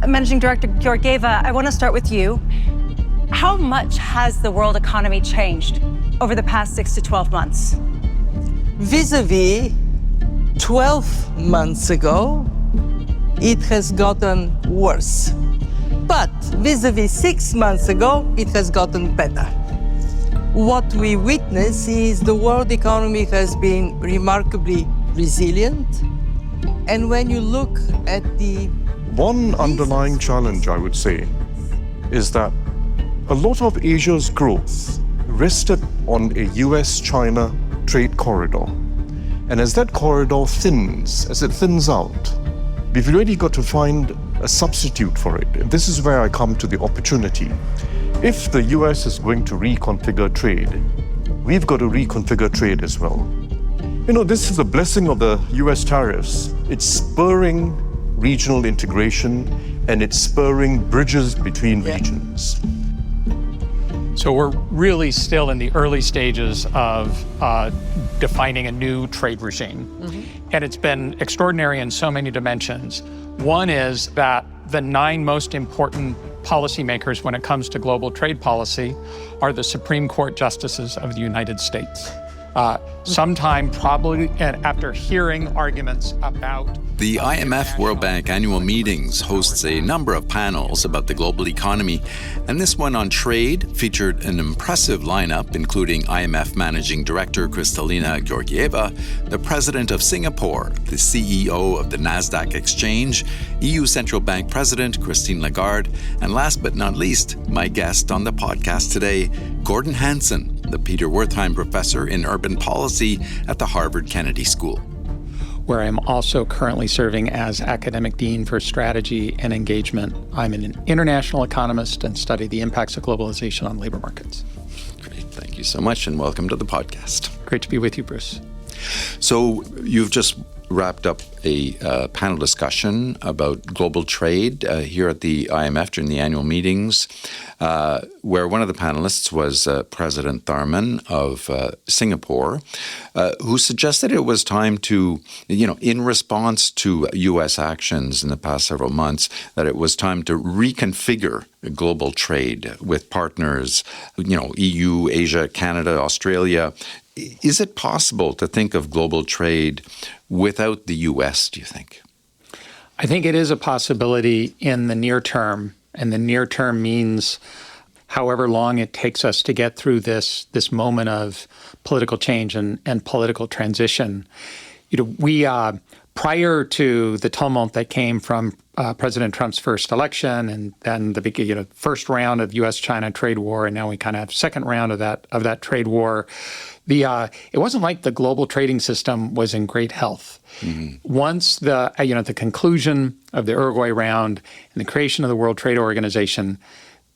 Managing Director Georgieva, I want to start with you. How much has the world economy changed over the past 6 to 12 months? Vis-a-vis 12 months ago, it has gotten worse. But vis-a-vis 6 months ago, it has gotten better. What we witness is the world economy has been remarkably resilient. And when you look at the... One underlying challenge, I would say, is that a lot of Asia's growth rested on a US-China trade corridor. And as that corridor thins, as it thins out, we've really got to find a substitute for it. And this is where I come to the opportunity. If the US is going to reconfigure trade, we've got to reconfigure trade as well. You know, this is a blessing of the US tariffs. It's spurring regional integration and it's spurring bridges between regions. So we're really still in the early stages of defining a new trade regime. And it's been extraordinary in so many dimensions. One is that the 9 most important policymakers when it comes to global trade policy are the Supreme Court justices of the United States. Sometime probably after hearing arguments about... The IMF-World Bank Annual Meetings hosts a number of panels about the global economy, and this one on trade featured an impressive lineup, including IMF Managing Director Kristalina Georgieva, the President of Singapore, the CEO of the Nasdaq Exchange, EU Central Bank President Christine Lagarde, and last but not least, my guest on the podcast today, Gordon Hanson, the Peter Wertheim Professor in Urban Policy at the Harvard Kennedy School, where I'm also currently serving as Academic Dean for Strategy and Engagement. I'm an international economist and study the impacts of globalization on labor markets. Great. Thank you so much and welcome to the podcast. Great to be with you, Bruce. So you've just wrapped up a panel discussion about global trade here at the IMF during the annual meetings, where one of the panelists was President Tharman of Singapore, who suggested it was time to, in response to U.S. actions in the past several months, that it was time to reconfigure global trade with partners, EU, Asia, Canada, Australia. Is it possible to think of global trade without the U.S., do you think? I think it is a possibility in the near term, and the near term means however long it takes us to get through this moment of political change and political transition. We prior to the tumult that came from President Trump's first election and then the first round of U.S.-China trade war, and now we kind of have second round of that trade war. It wasn't like the global trading system was in great health. Once the conclusion of the Uruguay round and the creation of the World Trade Organization,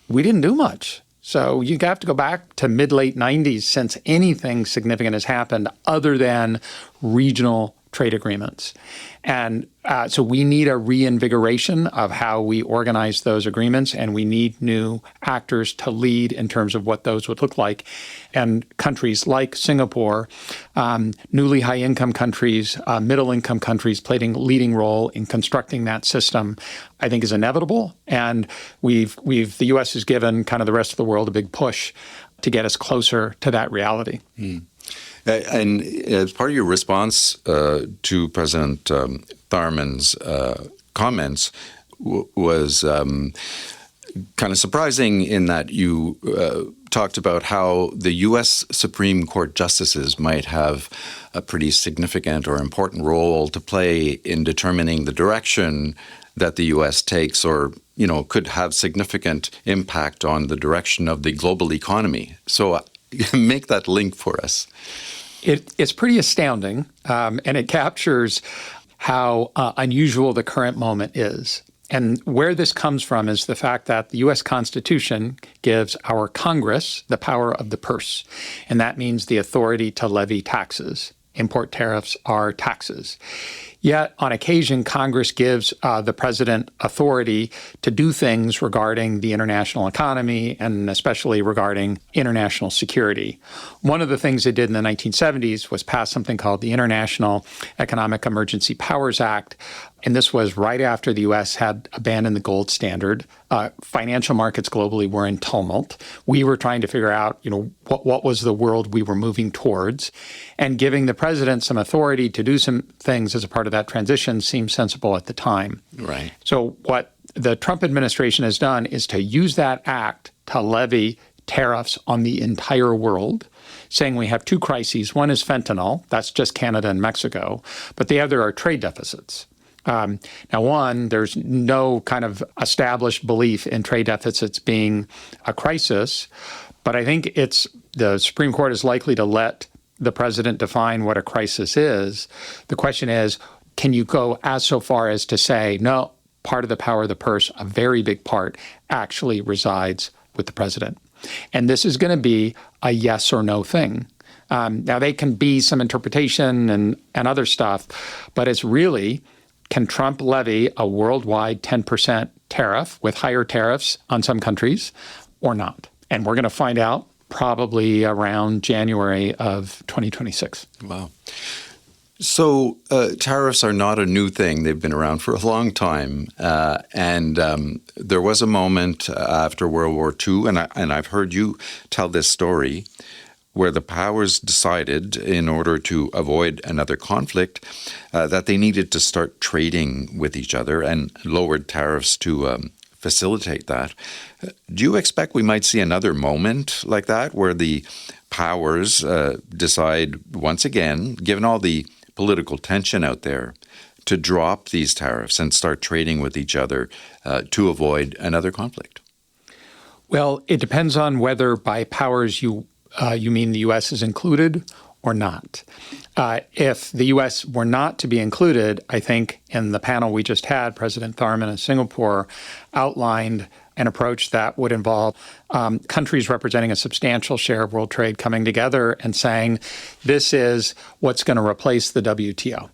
we didn't do much. So you have to go back to mid-late 90s since anything significant has happened other than regional trade agreements. And so we need a reinvigoration of how we organize those agreements, and we need new actors to lead in terms of what those would look like. And countries like Singapore, newly high-income countries, middle-income countries playing a leading role in constructing that system, I think is inevitable. And the U.S. has given kind of the rest of the world a big push to get us closer to that reality. And as part of your response to President Tharman's comments was kind of surprising in that you talked about how the U.S. Supreme Court justices might have a pretty significant or important role to play in determining the direction that the U.S. takes, or could have significant impact on the direction of the global economy. So make that link for us. It's pretty astounding, and it captures how unusual the current moment is. And where this comes from is the fact that the U.S. Constitution gives our Congress the power of the purse, and that means the authority to levy taxes. Import tariffs are taxes. Yet, on occasion, Congress gives the president authority to do things regarding the international economy and especially regarding international security. One of the things they did in the 1970s was pass something called the International Economic Emergency Powers Act, And this was right after the U.S. had abandoned the gold standard. Financial markets globally were in tumult. We were trying to figure out, what was the world we were moving towards. And giving the president some authority to do some things as a part of that transition seemed sensible at the time. Right. So what the Trump administration has done is to use that act to levy tariffs on the entire world, saying we have two crises. One is fentanyl. That's just Canada and Mexico. But the other are trade deficits. Now, one, there's no kind of established belief in trade deficits being a crisis, but I think the Supreme Court is likely to let the president define what a crisis is. The question is, can you go so far as to say, no, part of the power of the purse, a very big part, actually resides with the president? And this is going to be a yes or no thing. Now, they can be some interpretation and other stuff, but it's really, can Trump levy a worldwide 10% tariff with higher tariffs on some countries or not? And we're going to find out probably around January of 2026. Wow. So tariffs are not a new thing. They've been around for a long time. And there was a moment after World War II, and I've heard you tell this story, where the powers decided, in order to avoid another conflict, that they needed to start trading with each other and lowered tariffs to facilitate that. Do you expect we might see another moment like that, where the powers decide once again, given all the political tension out there, to drop these tariffs and start trading with each other to avoid another conflict? Well, it depends on whether by powers you mean the U.S. is included or not. If the U.S. were not to be included, I think in the panel we just had, President Tharman of Singapore outlined an approach that would involve countries representing a substantial share of world trade coming together and saying, this is what's going to replace the WTO.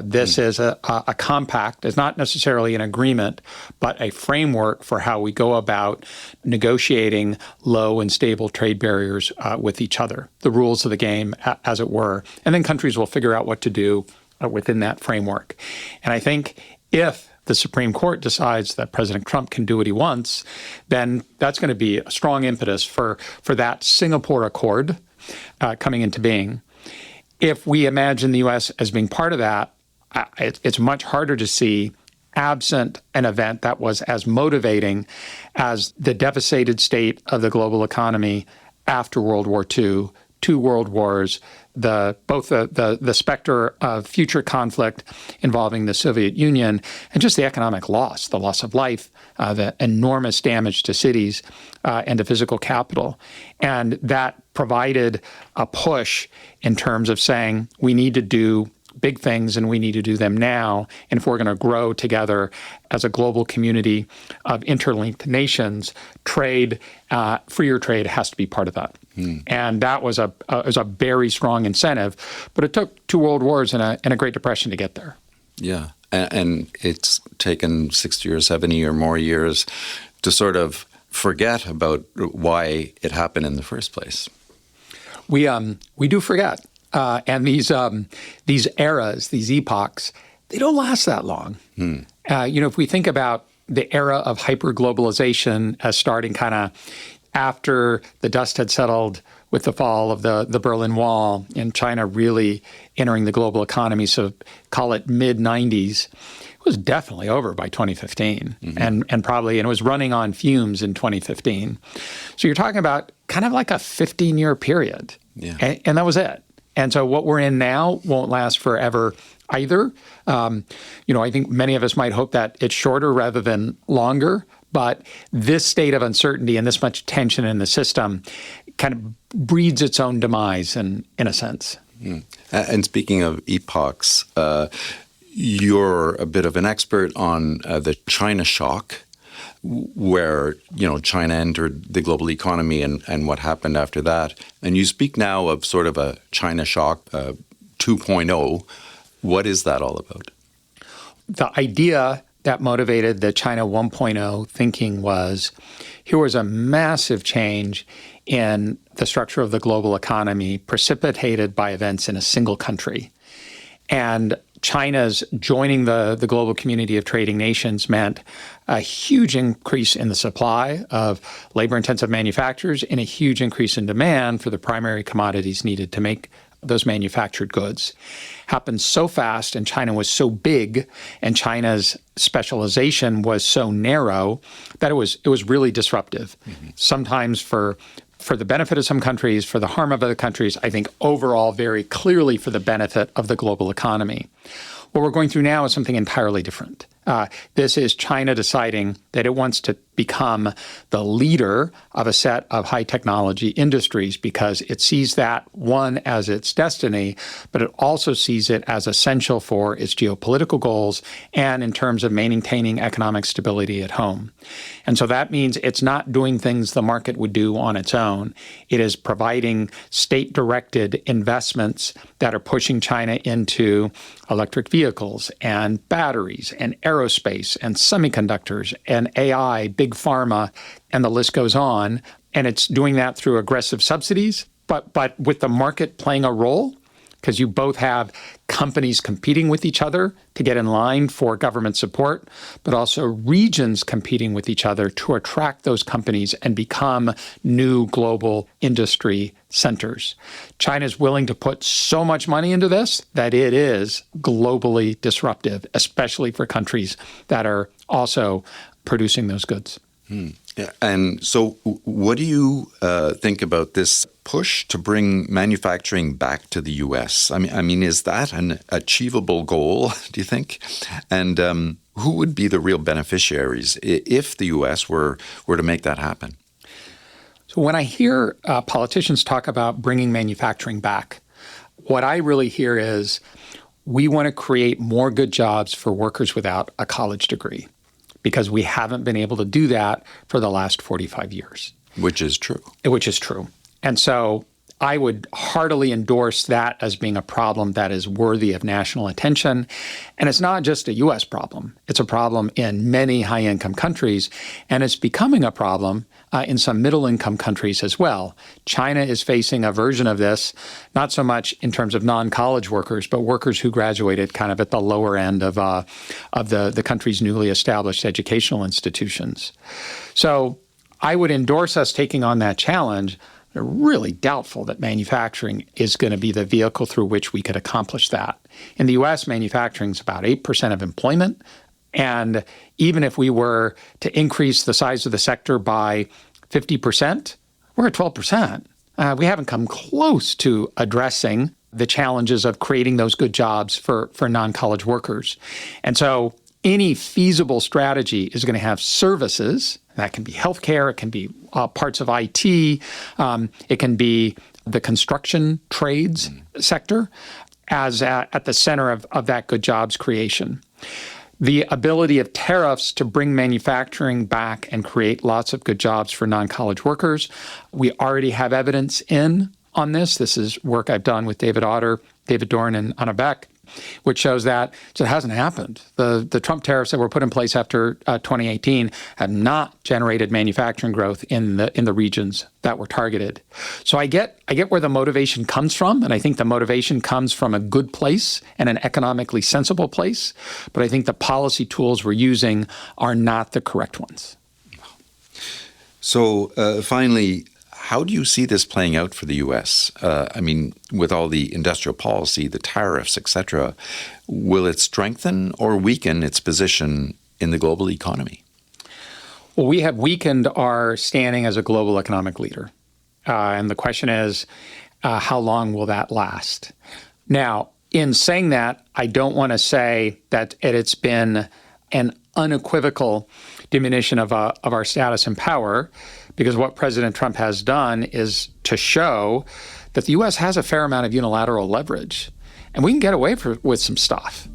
This is a compact. It's not necessarily an agreement, but a framework for how we go about negotiating low and stable trade barriers with each other, the rules of the game, as it were. And then countries will figure out what to do within that framework. And I think if the Supreme Court decides that President Trump can do what he wants, then that's going to be a strong impetus for that Singapore Accord coming into being. If we imagine the U.S. as being part of that, it's much harder to see, absent an event that was as motivating as the devastated state of the global economy after World War II, two world wars, both the specter of future conflict involving the Soviet Union, and just the economic loss, the loss of life, the enormous damage to cities and to physical capital. And that provided a push in terms of saying we need to do big things and we need to do them now. And if we're going to grow together as a global community of interlinked nations, trade, freer trade has to be part of that. And that was a very strong incentive. But it took two world wars and a Great Depression to get there. Yeah. And it's taken 60 or 70 or more years to sort of forget about why it happened in the first place. We do forget. And these eras, these epochs, they don't last that long. If we think about the era of hyperglobalization as starting kind of after the dust had settled with the fall of the Berlin Wall and China really entering the global economy, so call it mid-90s, it was definitely over by 2015 and it was running on fumes in 2015. So you're talking about kind of like a 15-year period. Yeah. And that was it. And so what we're in now won't last forever either. I think many of us might hope that it's shorter rather than longer. But this state of uncertainty and this much tension in the system kind of breeds its own demise in a sense. And speaking of epochs, you're a bit of an expert on the China shock, where, China entered the global economy and what happened after that. And you speak now of sort of a China shock 2.0. What is that all about? The idea that motivated the China 1.0 thinking was, here was a massive change in the structure of the global economy precipitated by events in a single country. And China's joining the global community of trading nations meant a huge increase in the supply of labor-intensive manufacturers and a huge increase in demand for the primary commodities needed to make those manufactured goods. Happened so fast, and China was so big, and China's specialization was so narrow that it was really disruptive. Sometimes for the benefit of some countries, for the harm of other countries, I think overall very clearly for the benefit of the global economy. What we're going through now is something entirely different. This is China deciding that it wants to become the leader of a set of high technology industries because it sees that, one, as its destiny, but it also sees it as essential for its geopolitical goals and in terms of maintaining economic stability at home. And so that means it's not doing things the market would do on its own. It is providing state-directed investments that are pushing China into electric vehicles and batteries and aerospace and semiconductors and AI, big pharma, and the list goes on. And it's doing that through aggressive subsidies, but with the market playing a role, because you both have companies competing with each other to get in line for government support, but also regions competing with each other to attract those companies and become new global industry centers. China is willing to put so much money into this that it is globally disruptive, especially for countries that are also producing those goods. Yeah. And so what do you think about this push to bring manufacturing back to the U.S.? I mean, is that an achievable goal, do you think? And who would be the real beneficiaries if the U.S. were to make that happen? So when I hear politicians talk about bringing manufacturing back, what I really hear is we want to create more good jobs for workers without a college degree, because we haven't been able to do that for the last 45 years. Which is true. Which is true. And so I would heartily endorse that as being a problem that is worthy of national attention. And it's not just a U.S. problem. It's a problem in many high-income countries, and it's becoming a problem in some middle-income countries as well. China is facing a version of this, not so much in terms of non-college workers, but workers who graduated kind of at the lower end of the country's newly established educational institutions. So I would endorse us taking on that challenge. I'm really doubtful that manufacturing is going to be the vehicle through which we could accomplish that. In the U.S., manufacturing is about 8% of employment. And even if we were to increase the size of the sector by 50%, we're at 12%. We haven't come close to addressing the challenges of creating those good jobs for non-college workers. And so any feasible strategy is going to have services. That can be healthcare, it can be parts of IT, it can be the construction trades sector as at the center of that good jobs creation. The ability of tariffs to bring manufacturing back and create lots of good jobs for non-college workers. We already have evidence on this. This is work I've done with David Otter, David Dorn, and Anna Beck, which shows that it hasn't happened. The Trump tariffs that were put in place after 2018 have not generated manufacturing growth in the regions that were targeted. So I get where the motivation comes from, and I think the motivation comes from a good place and an economically sensible place, but I think the policy tools we're using are not the correct ones. So finally, how do you see this playing out for the U.S.? I mean, with all the industrial policy, the tariffs, et cetera, will it strengthen or weaken its position in the global economy? Well, we have weakened our standing as a global economic leader. And the question is, how long will that last? Now, in saying that, I don't want to say that it's been an unequivocal diminution of our status and power, because what President Trump has done is to show that the U.S. has a fair amount of unilateral leverage, and we can get away with some stuff.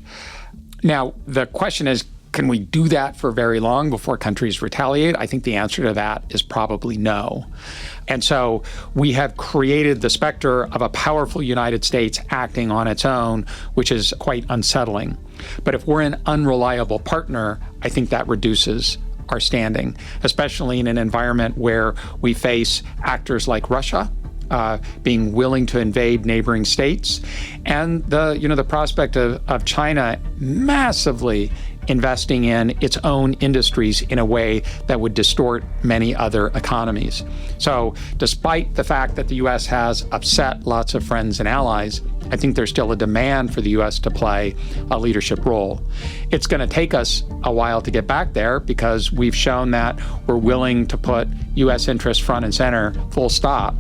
Now, the question is, can we do that for very long before countries retaliate? I think the answer to that is probably no. And so we have created the specter of a powerful United States acting on its own, which is quite unsettling. But if we're an unreliable partner, I think that reduces our standing, especially in an environment where we face actors like Russia being willing to invade neighboring states, and the prospect of China massively investing in its own industries in a way that would distort many other economies. So despite the fact that the U.S. has upset lots of friends and allies, I think there's still a demand for the U.S. to play a leadership role. It's going to take us a while to get back there because we've shown that we're willing to put U.S. interests front and center, full stop,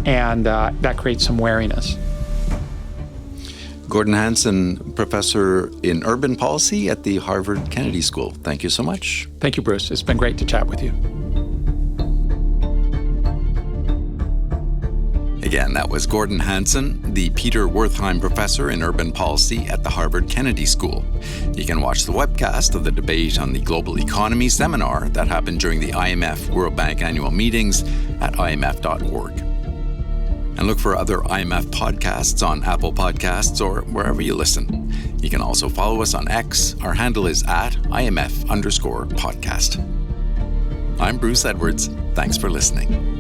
and that creates some wariness. Gordon Hanson, professor in urban policy at the Harvard Kennedy School. Thank you so much. Thank you, Bruce. It's been great to chat with you. Again, that was Gordon Hanson, the Peter Wertheim Professor in Urban Policy at the Harvard Kennedy School. You can watch the webcast of the debate on the global economy seminar that happened during the IMF-World Bank Annual Meetings at imf.org. And look for other IMF podcasts on Apple Podcasts or wherever you listen. You can also follow us on X. Our handle is @IMF_podcast. I'm Bruce Edwards. Thanks for listening.